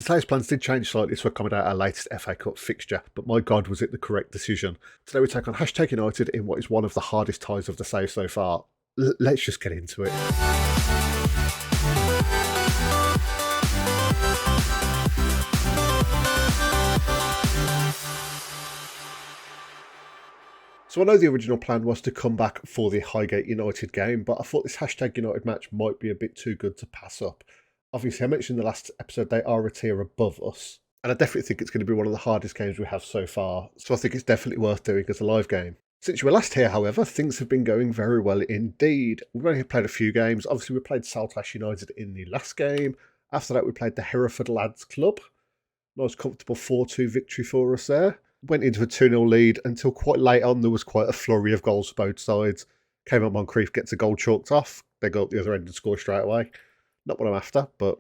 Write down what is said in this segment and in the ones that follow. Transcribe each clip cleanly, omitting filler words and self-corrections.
Today's plans did change slightly to accommodate our latest FA Cup fixture, but my God, was it the correct decision. Today we take on Hashtag United in what is one of the hardest ties of the save so far. Let's just get into it. So I know the original plan was to come back for the Highgate United game, but I thought this Hashtag United match might be a bit too good to pass up. Obviously, I mentioned in the last episode they are a tier above us, and I definitely think it's going to be one of the hardest games we have so far, so I think it's definitely worth doing as a live game. Since you were last here, however, things have been going very well indeed. We've only played a few games. Obviously, we played Saltash United in the last game. After that, we played the Hereford Lads Club. Nice comfortable 4-2 victory for us there. Went into a 2-0 lead until quite late on. There was quite a flurry of goals for both sides. Came up Moncrief, gets a goal chalked off. They go up the other end and score straight away. Not what I'm after, but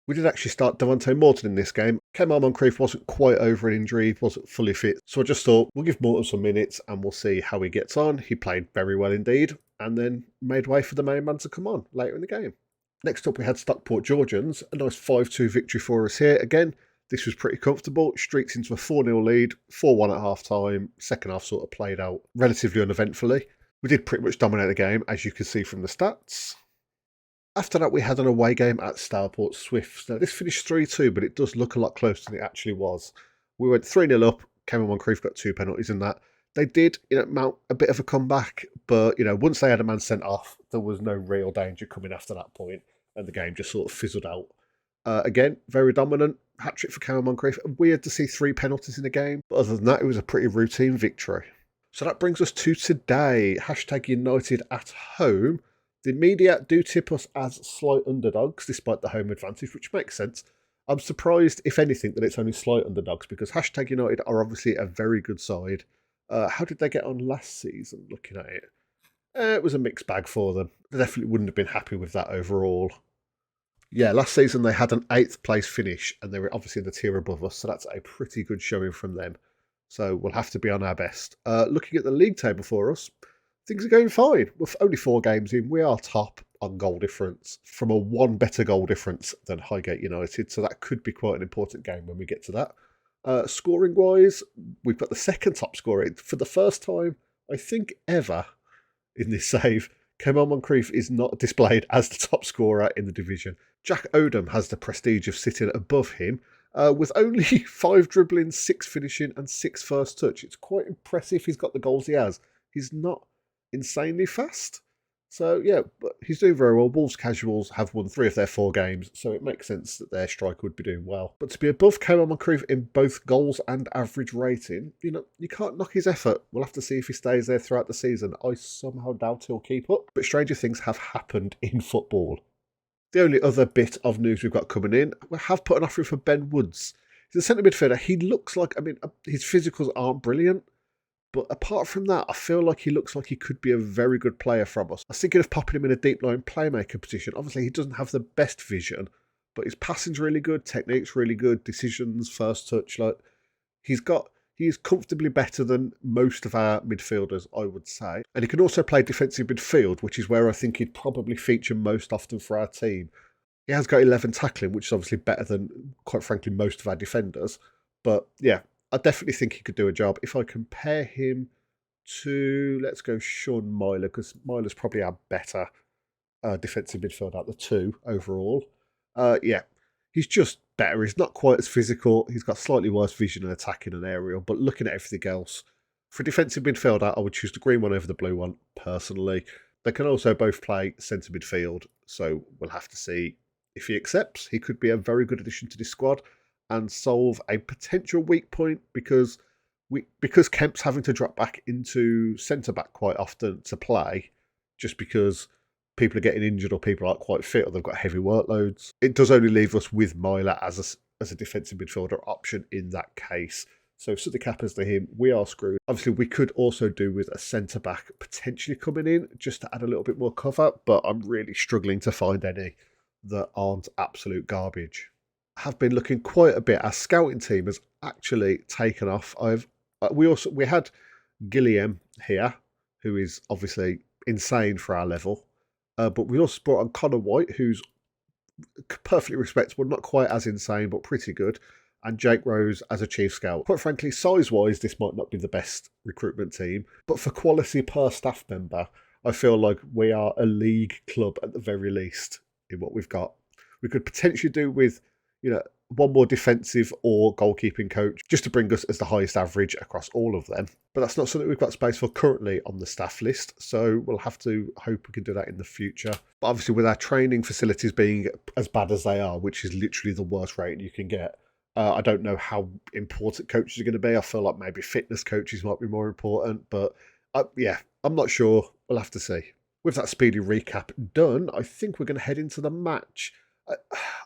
we did actually start Devontae Morton in this game. Kemal Moncrief wasn't quite over an injury, wasn't fully fit. So I just thought, we'll give Morton some minutes and we'll see how he gets on. He played very well indeed, and then made way for the main man to come on later in the game. Next up, we had Stockport Georgians. A nice 5-2 victory for us here. Again, this was pretty comfortable. Streaks into a 4-0 lead, 4-1 at half-time. Second half sort of played out relatively uneventfully. We did pretty much dominate the game, as you can see from the stats. After that, we had an away game at Stourport Swifts. Now, this finished 3-2, but it does look a lot closer than it actually was. We went 3-0 up. Cameron Moncrief got 2 penalties in that. They did, mount a bit of a comeback, but, once they had a man sent off, there was no real danger coming after that point, and the game just sort of fizzled out. Again, very dominant. Hat-trick for Cameron Moncrief. Weird to see 3 penalties in the game, but other than that, it was a pretty routine victory. So that brings us to today. Hashtag United at home. The media do tip us as slight underdogs, despite the home advantage, which makes sense. I'm surprised, if anything, that it's only slight underdogs, because Hashtag United are obviously a very good side. How did they get on last season, looking at it? It was a mixed bag for them. They definitely wouldn't have been happy with that overall. Yeah, last season they had an 8th place finish, and they were obviously in the tier above us, so that's a pretty good showing from them. So we'll have to be on our best. Looking at the league table for us, things are going fine. We're only 4 games in. We are top on goal difference, from a 1 better goal difference than Highgate United, so that could be quite an important game when we get to that. Scoring-wise, we've got the second top scorer. For the first time, I think, ever in this save, Kemal Moncrief is not displayed as the top scorer in the division. Jack Odom has the prestige of sitting above him, with only 5 dribbling, 6 finishing and 6 first touch. It's quite impressive he's got the goals he has. He's not insanely fast. So, yeah, but he's doing very well. Wolves casuals have won 3 of their 4 games, so it makes sense that their striker would be doing well. But to be above Kemal Moncrief in both goals and average rating, you can't knock his effort. We'll have to see if he stays there throughout the season. I somehow doubt he'll keep up, but stranger things have happened in football. The only other bit of news we've got coming in, we have put an offer in for Ben Woods. He's a centre midfielder. He looks like, his physicals aren't brilliant, but apart from that, I feel like he looks like he could be a very good player from us. I was thinking of popping him in a deep line playmaker position. Obviously, he doesn't have the best vision, but his passing's really good, technique's really good, decisions, first touch. He is comfortably better than most of our midfielders, I would say. And he can also play defensive midfield, which is where I think he'd probably feature most often for our team. He has got 11 tackling, which is obviously better than, quite frankly, most of our defenders. But yeah, I definitely think he could do a job. If I compare him to, let's go Sean Myler, because Myler's probably our better defensive midfielder out of the 2 overall. Yeah, he's just better. He's not quite as physical. He's got slightly worse vision and attacking and aerial, but looking at everything else, for defensive midfielder, I would choose the green one over the blue one, personally. They can also both play centre midfield, so we'll have to see if he accepts. He could be a very good addition to this squad and solve a potential weak point, because Kemp's having to drop back into centre-back quite often to play, just because people are getting injured or people aren't quite fit or they've got heavy workloads. It does only leave us with Myler as a defensive midfielder option in that case. So if something happens to him, we are screwed. Obviously, we could also do with a centre-back potentially coming in just to add a little bit more cover, but I'm really struggling to find any that aren't absolute garbage. I have been looking quite a bit. Our scouting team has actually taken off. We had Gilliam here, who is obviously insane for our level. But we also brought on Connor White, who's perfectly respectable, not quite as insane, but pretty good. And Jake Rose as a chief scout. Quite frankly, size-wise, this might not be the best recruitment team, but for quality per staff member, I feel like we are a league club at the very least in what we've got. We could potentially do with, one more defensive or goalkeeping coach just to bring us as the highest average across all of them. But that's not something we've got space for currently on the staff list, so we'll have to hope we can do that in the future. But obviously with our training facilities being as bad as they are, which is literally the worst rating you can get, I don't know how important coaches are going to be. I feel like maybe fitness coaches might be more important, but I'm not sure. We'll have to see. With that speedy recap done, I think we're going to head into the match.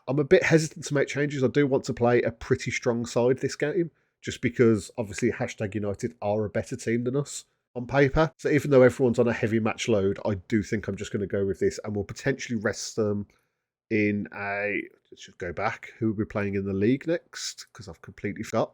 I'm a bit hesitant to make changes. I do want to play a pretty strong side this game, just because obviously #United are a better team than us on paper. So even though everyone's on a heavy match load, I do think I'm just going to go with this, and we'll potentially rest them in a... Let's just go back. Who are we playing in the league next? Because I've completely forgot.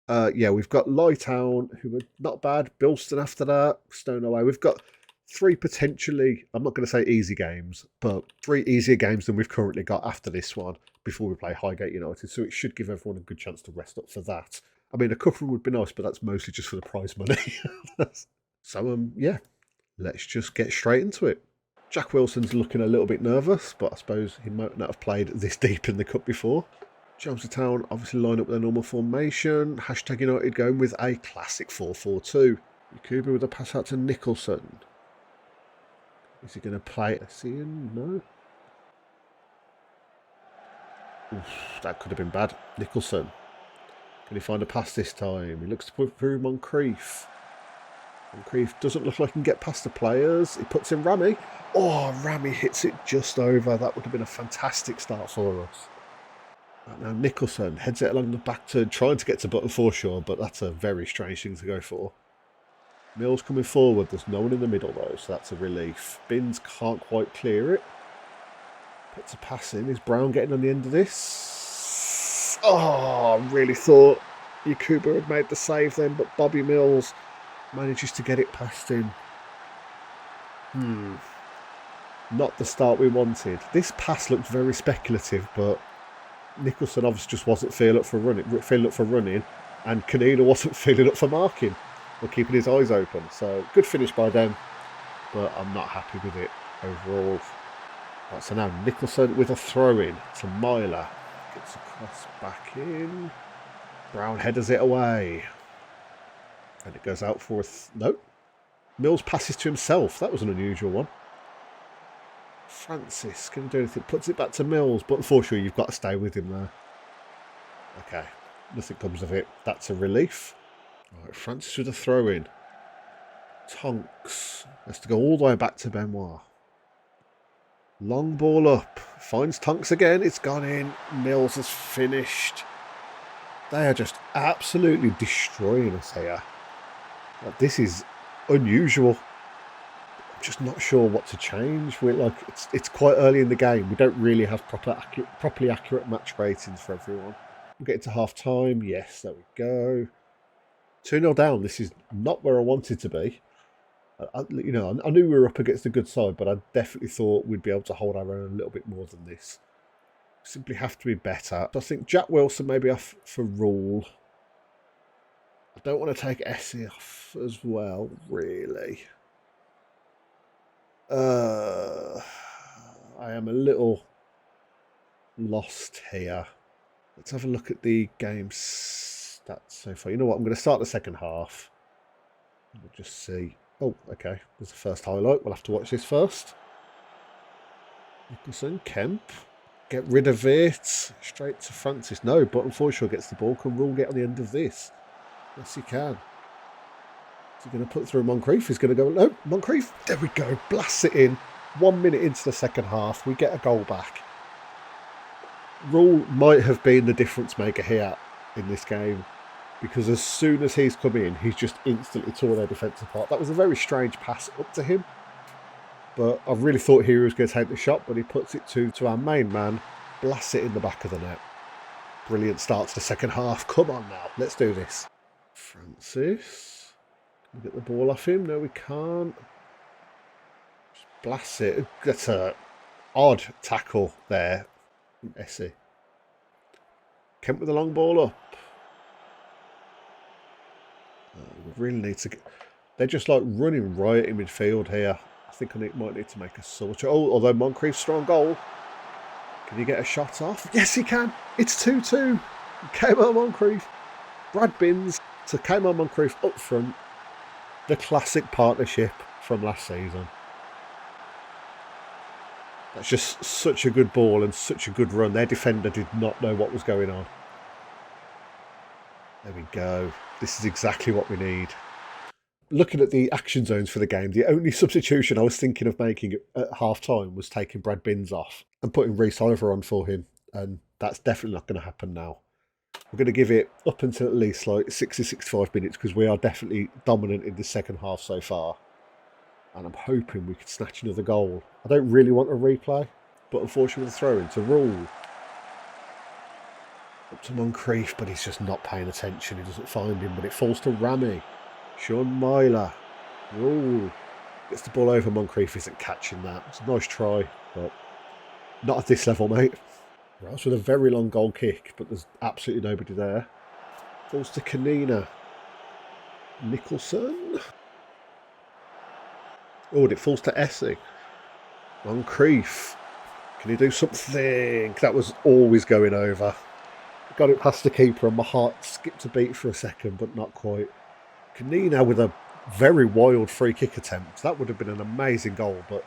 We've got Lytown, who are not bad. Bilston after that. Stoneway. We've got 3 potentially, I'm not going to say easy games, but 3 easier games than we've currently got after this one before we play Highgate United. So it should give everyone a good chance to rest up for that. I mean, a couple would be nice, but that's mostly just for the prize money. So, let's just get straight into it. Jack Wilson's looking a little bit nervous, but I suppose he might not have played this deep in the cup before. Chelmsford obviously line up with their normal formation. #United going with a classic 4-4-2. Yakubu with a pass out to Nicholson. Is he going to play a Cian? No. Oof, that could have been bad. Nicholson. Can he find a pass this time? He looks to put through Moncrief. Moncrief doesn't look like he can get past the players. He puts in Rami. Oh, Rami hits it just over. That would have been a fantastic start for us. Right now Nicholson heads it along the back turn, trying to get to Button Foreshore, but that's a very strange thing to go for. Mills coming forward. There's no one in the middle though, so that's a relief. Binns can't quite clear it. Puts a pass in. Is Brown getting on the end of this? Oh, I really thought Yakubu had made the save then, but Bobby Mills manages to get it past him. Not the start we wanted. This pass looked very speculative, but Nicholson obviously just wasn't feeling up for running, and Canina wasn't feeling up for marking. We're keeping his eyes open. So good finish by them, but I'm not happy with it overall. Right, so now Nicholson with a throw-in to Myler. Gets across back in. Brown headers it away. And it goes out for nope. Mills passes to himself. That was an unusual one. Francis can do anything. Puts it back to Mills, but unfortunately you've got to stay with him there. Okay, nothing comes of it. That's a relief. Right, Francis with a throw-in. Tonks has to go all the way back to Benoit. Long ball up. Finds Tonks again. It's gone in. Mills has finished. They are just absolutely destroying us here. Like, this is unusual. I'm just not sure what to change. It's quite early in the game. We don't really have properly accurate match ratings for everyone. We're getting to half time. Yes, there we go. 2-0 down. This is not where I wanted to be. I knew we were up against a good side, but I definitely thought we'd be able to hold our own a little bit more than this. Simply have to be better. So I think Jack Wilson may be off for Rule. I don't want to take Essie off as well, really. I am a little lost here. Let's have a look at the game stats so far. You know what? I'm going to start the second half. We'll just see. Oh, okay. There's the first highlight. We'll have to watch this first. Nicholson, Kemp. Get rid of it. Straight to Francis. No, but unfortunately gets the ball. Can Rule get on the end of this? Yes, he can. Is he going to put through Moncrief? He's going to go... No, Moncrief. There we go. Blasts it in. 1 minute into the second half. We get a goal back. Rule might have been the difference maker here in this game, because as soon as he's come in, he's just instantly tore their defence apart. That was a very strange pass up to him, but I really thought he was going to take the shot, but he puts it to our main man, blasts it in the back of the net. Brilliant start to the second half. Come on now, let's do this. Francis, can we get the ball off him? No, we can't. Just blast it. That's a Odd tackle there from Essie. Kemp with the long ball up. We really need to get... They're just like running riot in midfield here. I think I might need to make a switch. Oh, although Moncrief's strong goal. Can he get a shot off? Yes, he can. It's 2-2. Kamo Moncrief. Brad Binns to Kamo Moncrief up front. The classic partnership from last season. That's just such a good ball and such a good run. Their defender did not know what was going on. There we go. This is exactly what we need. Looking at the action zones for the game, the only substitution I was thinking of making at half-time was taking Brad Binns off and putting Reece Oliver on for him. And that's definitely not going to happen now. We're going to give it up until at least like 60, 65 minutes because we are definitely dominant in the second half so far. And I'm hoping we can snatch another goal. I don't really want a replay, but unfortunately with the throw-in to Rule. Up to Moncrief, but he's just not paying attention. He doesn't find him, but it falls to Rami. Sean Myler. Rule. Gets the ball over. Moncrief isn't catching that. It's a nice try, but not at this level, mate. Rouse with a very long goal kick, but there's absolutely nobody there. Falls to Kanina. Nicholson. Oh, and it falls to Essie. Moncrief. Can he do something? That was always going over. Got it past the keeper and my heart skipped a beat for a second, but not quite. Kanina with a very wild free kick attempt. That would have been an amazing goal, but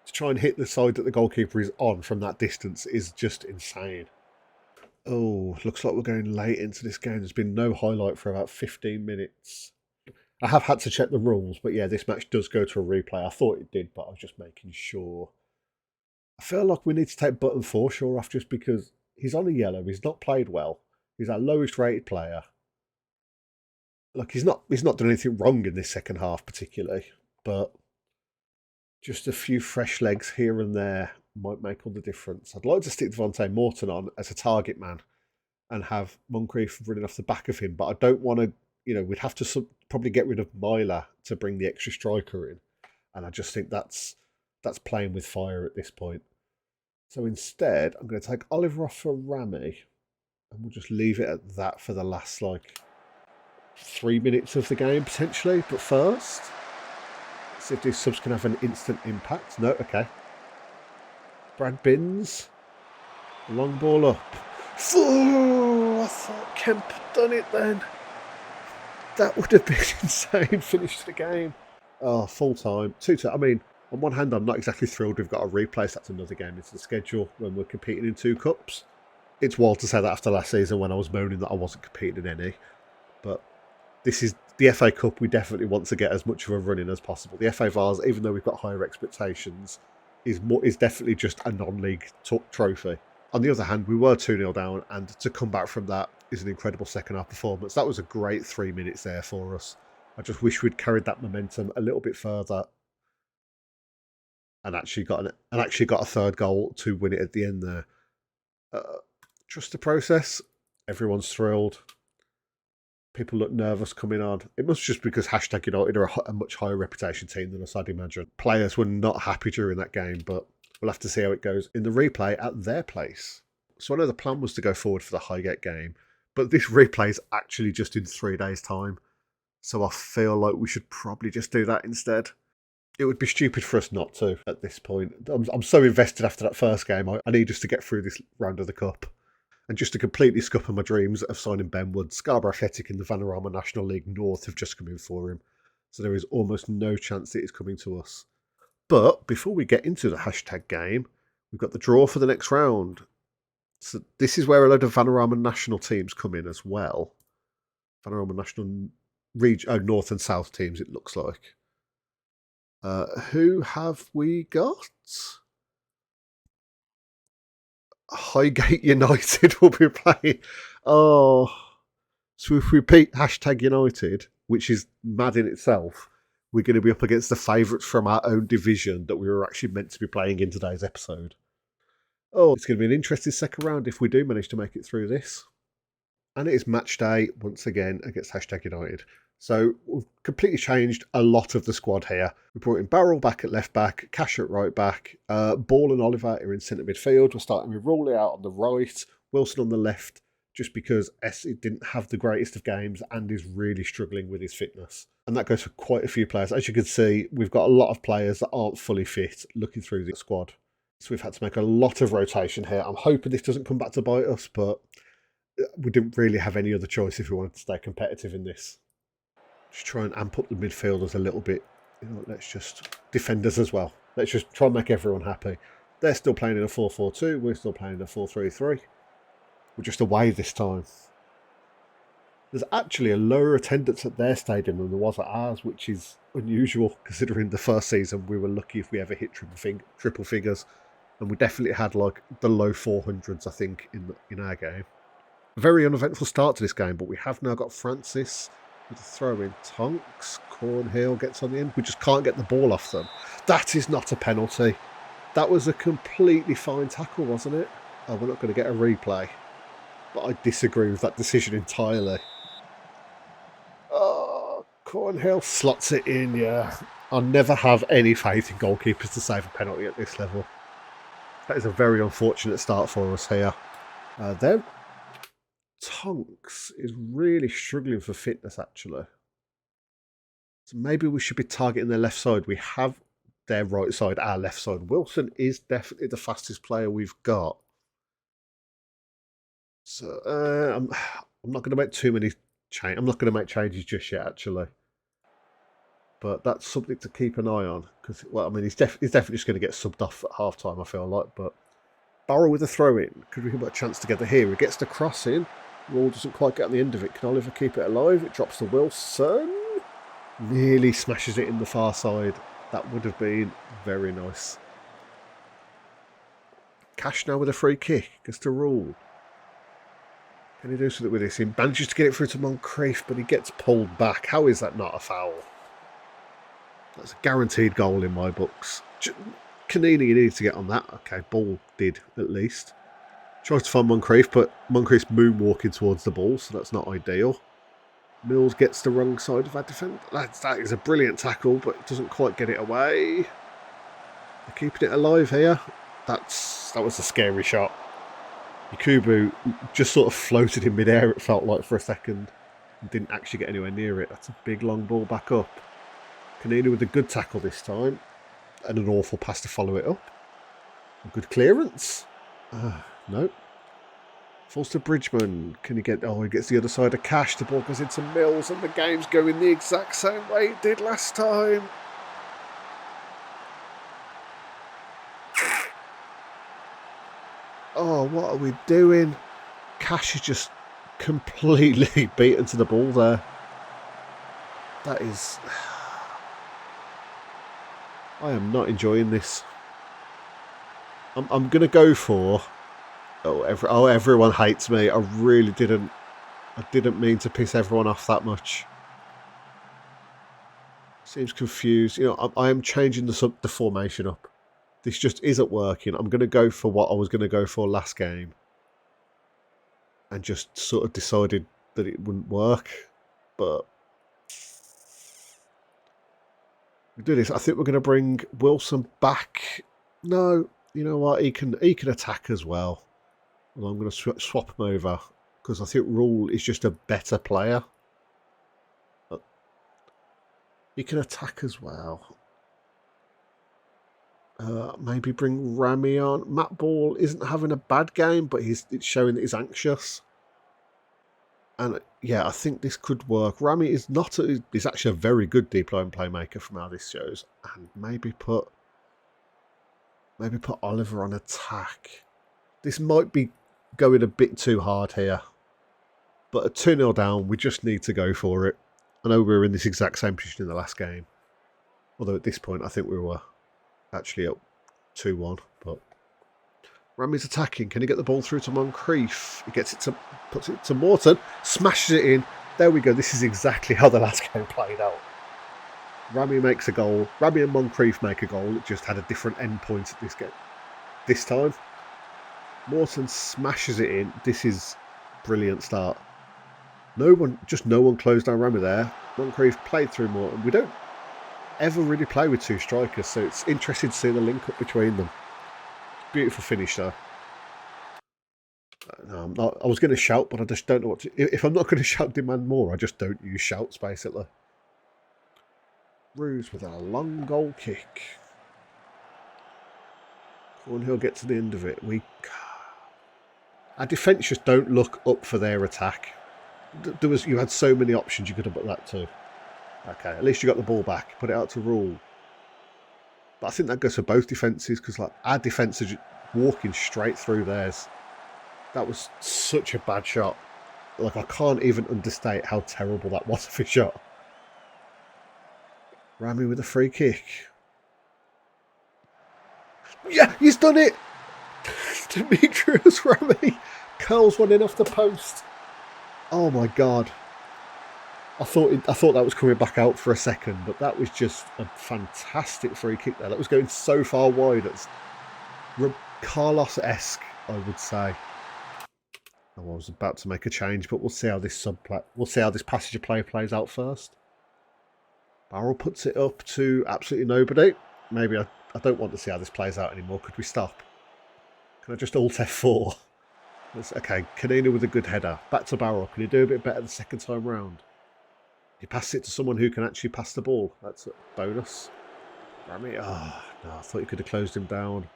to try and hit the side that the goalkeeper is on from that distance is just insane. Oh, looks like we're going late into this game. There's been no highlight for about 15 minutes. I have had to check the rules, but yeah, this match does go to a replay. I thought it did, but I was just making sure. I feel like we need to take Button Forshaw off just because he's on a yellow. He's not played well. He's our lowest rated player. Look, he's not done anything wrong in this second half particularly, but just a few fresh legs here and there might make all the difference. I'd like to stick Devontae Morton on as a target man and have Moncrief running off the back of him, but I don't want to, we'd have to probably get rid of Myler to bring the extra striker in. And I just think that's playing with fire at this point. So instead, I'm going to take Oliver off for Rami, and we'll just leave it at that for the last, 3 minutes of the game, potentially. But first, let's see if these subs can have an instant impact. No, okay. Brad Binns. Long ball up. Oh, I thought Kemp had done it then. That would have been insane. Finish the game. Oh, full time. 2-2. I mean, on one hand, I'm not exactly thrilled we've got to replace. That's another game into the schedule when we're competing in 2 cups. It's wild to say that after last season when I was moaning that I wasn't competing in any. But this is the FA Cup. We definitely want to get as much of a run in as possible. The FA Vars, even though we've got higher expectations, is definitely just a non-league trophy. On the other hand, we were 2-0 down, and to come back from that is an incredible second half performance. That was a great 3 minutes there for us. I just wish we'd carried that momentum a little bit further and actually got a third goal to win it at the end there. Trust the process. Everyone's thrilled. People look nervous coming on. It must just because #United are a much higher reputation team than us, I'd imagine. Players were not happy during that game, but we'll have to see how it goes in the replay at their place. So I know the plan was to go forward for the Highgate game, but this replay is actually just in 3 days' time. So I feel like we should probably just do that instead. It would be stupid for us not to at this point. I'm so invested after that first game. I need us to get through this round of the Cup. And just to completely scupper my dreams of signing Ben Wood, Scarborough Athletic in the Vanarama National League North have just come in for him. So there is almost no chance that it's coming to us. But before we get into the #game, we've got the draw for the next round. So this is where a load of Vanarama National teams come in as well. Vanarama National North and South teams, it looks like. Who have we got? Highgate United will be playing. Oh, so if we beat #United, which is mad in itself, we're going to be up against the favourites from our own division that we were actually meant to be playing in today's episode. Oh, it's going to be an interesting second round if we do manage to make it through this. And it is match day once again against #United. So we've completely changed a lot of the squad here. We brought in Barrel back at left back, Cash at right back, Ball and Oliver are in centre midfield. We're starting with Rowley out on the right, Wilson on the left, just because Essie didn't have the greatest of games and is really struggling with his fitness. And that goes for quite a few players. As you can see, we've got a lot of players that aren't fully fit looking through the squad. So we've had to make a lot of rotation here. I'm hoping this doesn't come back to bite us, but we didn't really have any other choice if we wanted to stay competitive in this. Just try and amp up the midfielders a little bit. Let's just defenders as well. Let's just try and make everyone happy. They're still playing in a 4-4-2. We're still playing in a 4-3-3. We're just away this time. There's actually a lower attendance at their stadium than there was at ours, which is unusual considering the first season we were lucky if we ever hit triple figures, and we definitely had like the low 400s, I think, in our game. A very uneventful start to this game, but we have now got Francis with a throw in. Tonks, Cornhill gets on the end. We just can't get the ball off them. That is not a penalty. That was a completely fine tackle, wasn't it? Oh, we're not going to get a replay. But I disagree with that decision entirely. Oh, Cornhill slots it in, yeah. I'll never have any faith in goalkeepers to save a penalty at this level. That is a very unfortunate start for us here. Then Tonks is really struggling for fitness, actually. So maybe we should be targeting their left side. We have their right side, our left side. Wilson is definitely the fastest player we've got. So I'm not going to make too many changes. I'm not going to make changes just yet, actually. But that's something to keep an eye on. Because, well, I mean, he's definitely just going to get subbed off at half-time, I feel like. But Barrow with a throw-in. Could we have a chance together here? He gets the cross in. Raw doesn't quite get on the end of it. Can Oliver keep it alive? It drops to Wilson. Nearly smashes it in the far side. That would have been very nice. Cash now with a free kick. Gets to Rule. Can he do something with this? He manages to get it through to Moncrief, but he gets pulled back. How is that not a foul? That's a guaranteed goal in my books. Canini needs to get on that. Okay, Ball did, at least. Tries to find Moncrief, but Moncrief's moonwalking towards the ball, so that's not ideal. Mills gets the wrong side of our defence. That is a brilliant tackle, but doesn't quite get it away. They're keeping it alive here. That was a scary shot. Yakubu just sort of floated in midair, it felt like, for a second. And didn't actually get anywhere near it. That's a big long ball back up. Canino with a good tackle this time. And an awful pass to follow it up. A good clearance. No. Falls to Bridgman. Can he get... Oh, he gets the other side of Cash. The ball goes into Mills and the game's going the exact same way it did last time. Oh, what are we doing? Cash is just completely beaten to the ball there. That is... I am not enjoying this. I'm going to go for... everyone hates me. I didn't mean to piss everyone off that much. Seems confused. I am changing the formation up. This just isn't working. I'm going to go for what I was going to go for last game. And just sort of decided that it wouldn't work. But we do this. I think we're going to bring Wilson back. No, you know what? He can attack as well. And I'm going to swap him over. Because I think Rule is just a better player. But he can attack as well. Maybe bring Rami on. Matt Ball isn't having a bad game, but it's showing that he's anxious. And yeah, I think this could work. Rami is he's actually a very good deep line playmaker from how this shows. And maybe put Oliver on attack. This might be going a bit too hard here. But at 2-0 down, we just need to go for it. I know we were in this exact same position in the last game. Although at this point, I think we were actually up 2-1, but Rami's attacking. Can he get the ball through to Moncrief? He puts it to Morton, smashes it in. There we go. This is exactly how the last game played out. Rami makes a goal. Rami and Moncrief make a goal. It just had a different end point at this game. This time, Morton smashes it in. This is a brilliant start. No one closed down Rami there. Moncrief played through Morton. We don't ever really play with two strikers, so it's interesting to see the link up between them. Beautiful finish though. No, I was going to shout, but I just don't know what to... If I'm not going to shout demand more, I just don't use shouts, basically. Ruse with a long goal kick. Cornhill get to the end of it. Our defence just don't look up for their attack. You had so many options you could have put that to. Okay, at least you got the ball back. Put it out to Rule. But I think that goes for both defences, because like our defence is walking straight through theirs. That was such a bad shot. Like, I can't even understate how terrible that was of a shot. Rami with a free kick. Yeah, he's done it! Demetrius Rami curls one in off the post. Oh my god. I thought that was coming back out for a second, but that was just a fantastic free kick there. That was going so far wide. It's Carlos-esque, I would say. I was about to make a change, but we'll see how this passage of play plays out first. Barrel puts it up to absolutely nobody. Maybe I don't want to see how this plays out anymore. Could we stop? Can I just Alt F4? Okay, Canina with a good header. Back to Barrel. Can you do a bit better the second time round? You pass it to someone who can actually pass the ball. That's a bonus. Rami, no, I thought you could have closed him down.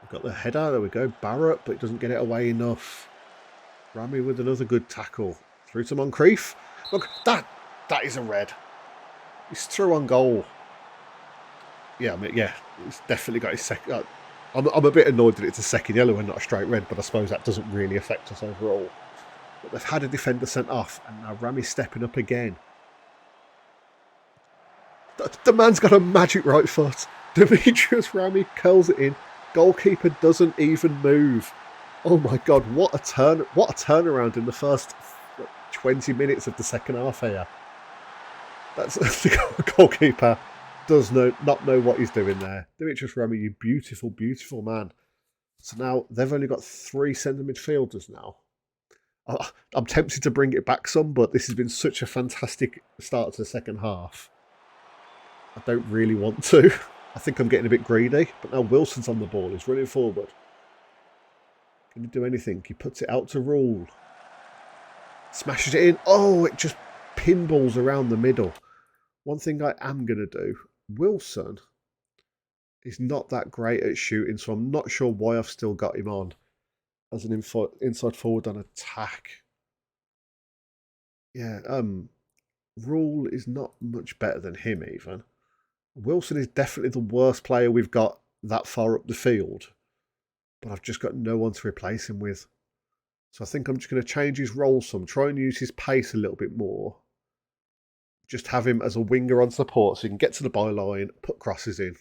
We've got the header, there we go. Barrett, but it doesn't get it away enough. Rami with another good tackle. Through to Moncrief. Look, that is a red. He's through on goal. Yeah, I mean, yeah, he's definitely got his second. I'm a bit annoyed that it's a second yellow and not a straight red, but I suppose that doesn't really affect us overall. But they've had a defender sent off, and now Rami's stepping up again. The man's got a magic right foot. Demetrius Rami curls it in. Goalkeeper doesn't even move. Oh my god, what a turnaround in the first 20 minutes of the second half here. That's the goalkeeper does not know what he's doing there. Demetrius Rami, you beautiful, beautiful man. So now they've only got 3 centre midfielders now. I'm tempted to bring it back some, but this has been such a fantastic start to the second half. I don't really want to. I think I'm getting a bit greedy, but now Wilson's on the ball. He's running forward. Can he do anything? He puts it out to Rule. Smashes it in. Oh, it just pinballs around the middle. One thing I am going to do, Wilson is not that great at shooting, so I'm not sure why I've still got him on as an inside forward on attack. Yeah, Rule is not much better than him even. Wilson is definitely the worst player we've got that far up the field, but I've just got no one to replace him with. So I think I'm just going to change his role some, try and use his pace a little bit more. Just have him as a winger on support so he can get to the byline, put crosses in.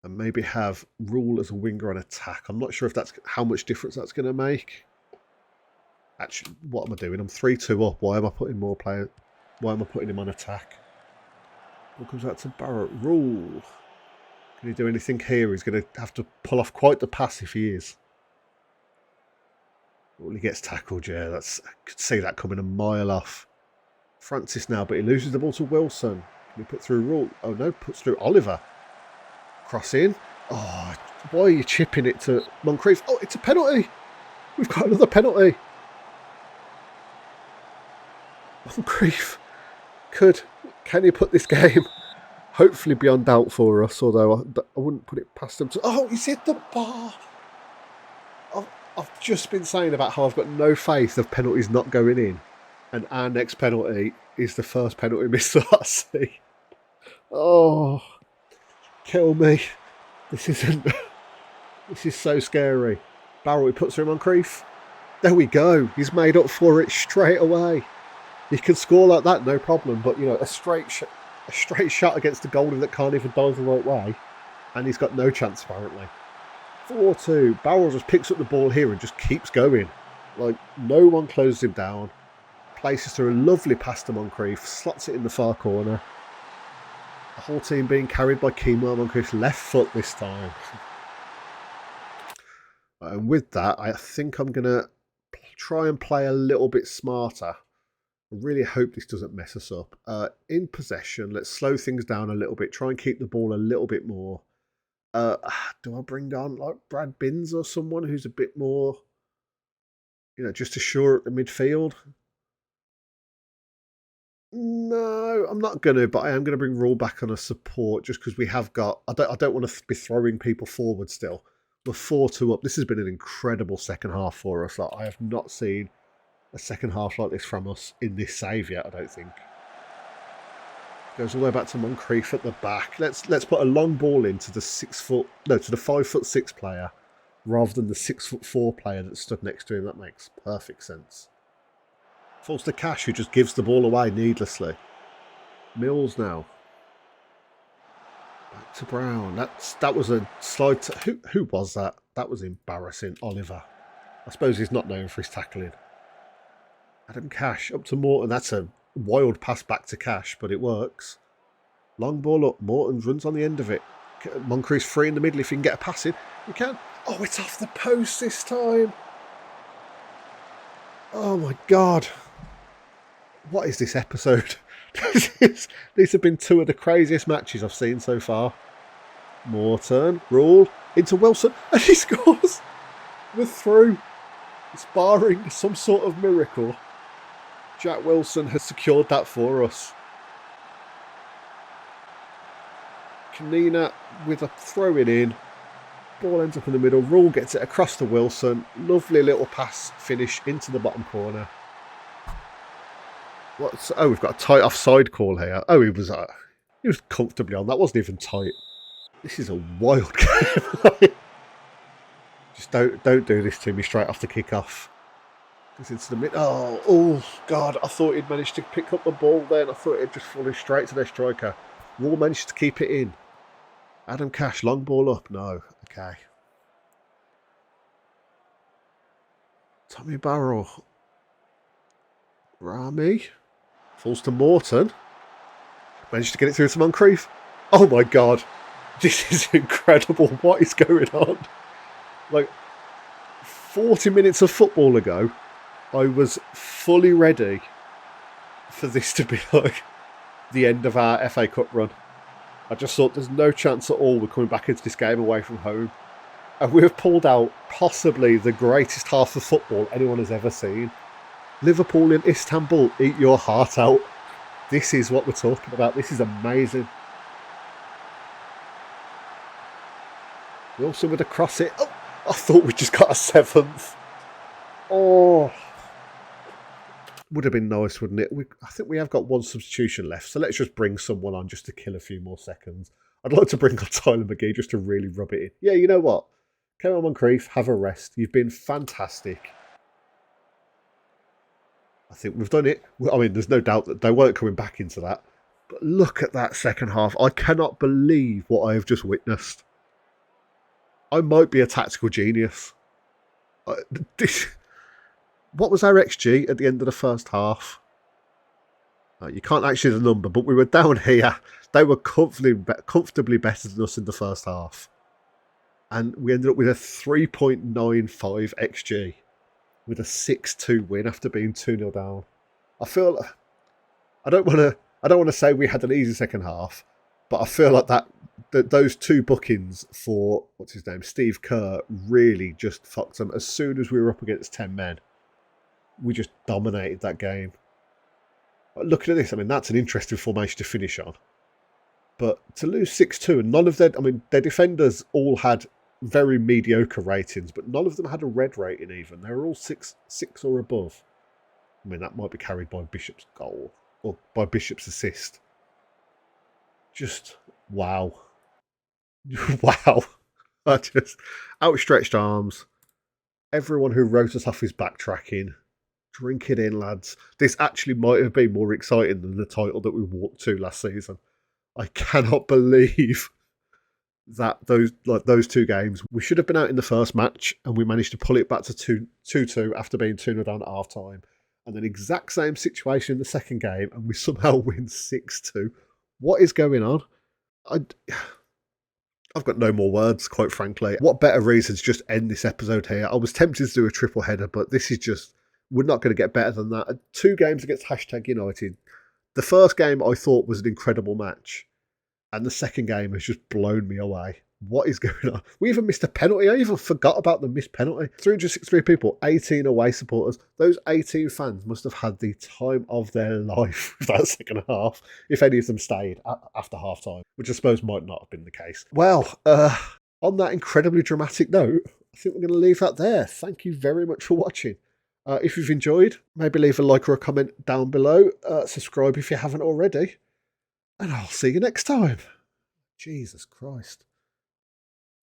And maybe have Rule as a winger on attack. I'm not sure if that's how much difference that's going to make. Actually, what am I doing? I'm 3-2 up. Why am I putting more players? Why am I putting him on attack? What comes out to Barrett? Rule. Can he do anything here? He's going to have to pull off quite the pass if he is. Well, he gets tackled, yeah. I could see that coming a mile off. Francis now, but he loses the ball to Wilson. Can he put through Rule? Oh no, puts through Oliver. Cross in. Oh, why are you chipping it to Moncrief? Oh, it's a penalty. We've got another penalty. Moncrief can he put this game hopefully beyond doubt for us, although I wouldn't put it past him to... Oh, he's hit the bar. I've just been saying about how I've got no faith of penalties not going in, and our next penalty is the first penalty miss that I see. Oh, kill me. This is so scary. Barrow, he puts him on Moncrief. There we go. He's made up for it straight away. He can score like that, no problem. But, you know, a straight shot against a goalie that can't even dive the right way. And he's got no chance, apparently. 4-2. Barrow just picks up the ball here and just keeps going. Like, no one closes him down. Places through a lovely pass to Moncrief. Slots it in the far corner. The whole team being carried by Kimo. Moncrief's left foot this time. And with that, I think I'm going to try and play a little bit smarter. I really hope this doesn't mess us up. In possession, let's slow things down a little bit. Try and keep the ball a little bit more. Do I bring on like Brad Binns or someone who's a bit more, just assured at the midfield? No, I'm not going to, but I am going to bring Raw back on a support just because we have got. I don't want to be throwing people forward still. We're 4-2 up. This has been an incredible second half for us. Like, I have not seen a second half like this from us in this save yet, I don't think. Goes all the way back to Moncrief at the back. Let's put a long ball into the 5'6" player rather than the 6'4" player that stood next to him. That makes perfect sense. Falls to Cash, who just gives the ball away needlessly. Mills now. Back to Brown. That was a slide to... Who was that? That was embarrassing. Oliver. I suppose he's not known for his tackling. Adam Cash up to Morton. That's a wild pass back to Cash, but it works. Long ball up. Morton runs on the end of it. Moncrief's free in the middle. If he can get a pass in, he can. Oh, it's off the post this time. Oh my God. What is this episode? These have been two of the craziest matches I've seen so far. Morton, Rule, into Wilson, and he scores. We're through. It's barring some sort of miracle. Jack Wilson has secured that for us. Kanina with a throw-in in. Ball ends up in the middle. Rule gets it across to Wilson. Lovely little pass finish into the bottom corner. We've got a tight offside call here. Oh, he was comfortably on. That wasn't even tight. This is a wild game. Just don't do this to me straight off the kick-off. It's into the mid. Oh, God. I thought he'd managed to pick up the ball then. I thought he'd just fallen straight to their striker. Raw managed to keep it in. Adam Cash, long ball up. No. Okay. Tommy Barrow. Rami. Falls to Morton. Managed to get it through to Moncrief. Oh my God. This is incredible. What is going on? Like, 40 minutes of football ago, I was fully ready for this to be like the end of our FA Cup run. I just thought there's no chance at all we're coming back into this game away from home. And we've pulled out possibly the greatest half of football anyone has ever seen. Liverpool in Istanbul, eat your heart out. This is what we're talking about. This is amazing. Wilson with a cross it. Oh, I thought we just got a 7th. Oh. Would have been nice, wouldn't it? I think we have got one substitution left, so let's just bring someone on just to kill a few more seconds. I'd like to bring on Tyler McGee just to really rub it in. Yeah, you know what? Come on, Moncrief, have a rest. You've been fantastic. I think we've done it. I mean, there's no doubt that they weren't coming back into that. But look at that second half. I cannot believe what I have just witnessed. I might be a tactical genius. What was our XG at the end of the first half? You can't actually the number, but we were down here. They were comfortably better than us in the first half. And we ended up with a 3.95 XG. With a 6-2 win after being 2-0 down. I don't want to say we had an easy second half, but I feel like that those two bookings for Steve Kerr really just fucked them. As soon as we were up against 10 men, we just dominated that game. Looking at this, I mean, that's an interesting formation to finish on. But to lose 6-2 and none of their defenders all had very mediocre ratings, but none of them had a red rating even. They were all 6 or above. I mean, that might be carried by Bishop's goal or by Bishop's assist. Just wow. Wow. I just outstretched arms. Everyone who wrote us off is backtracking. Drink it in, lads. This actually might have been more exciting than the title that we walked to last season. I cannot believe that those two games, we should have been out in the first match and we managed to pull it back to 2-2 after being 2-0 down at half time. And then exact same situation in the second game and we somehow win 6-2. What is going on? I've got no more words, quite frankly. What better reason to just end this episode here? I was tempted to do a triple header, but this is just We're not going to get better than that. 2 games against hashtag United. The first game I thought was an incredible match, and the second game has just blown me away. What is going on? We even missed a penalty. I even forgot about the missed penalty. 363 people, 18 away supporters. Those 18 fans must have had the time of their life for that second half, if any of them stayed after half time, which I suppose might not have been the case. Well, on that incredibly dramatic note, I think we're going to leave that there. Thank you very much for watching. If you've enjoyed, maybe leave a like or a comment down below. Subscribe if you haven't already. And I'll see you next time. Jesus Christ.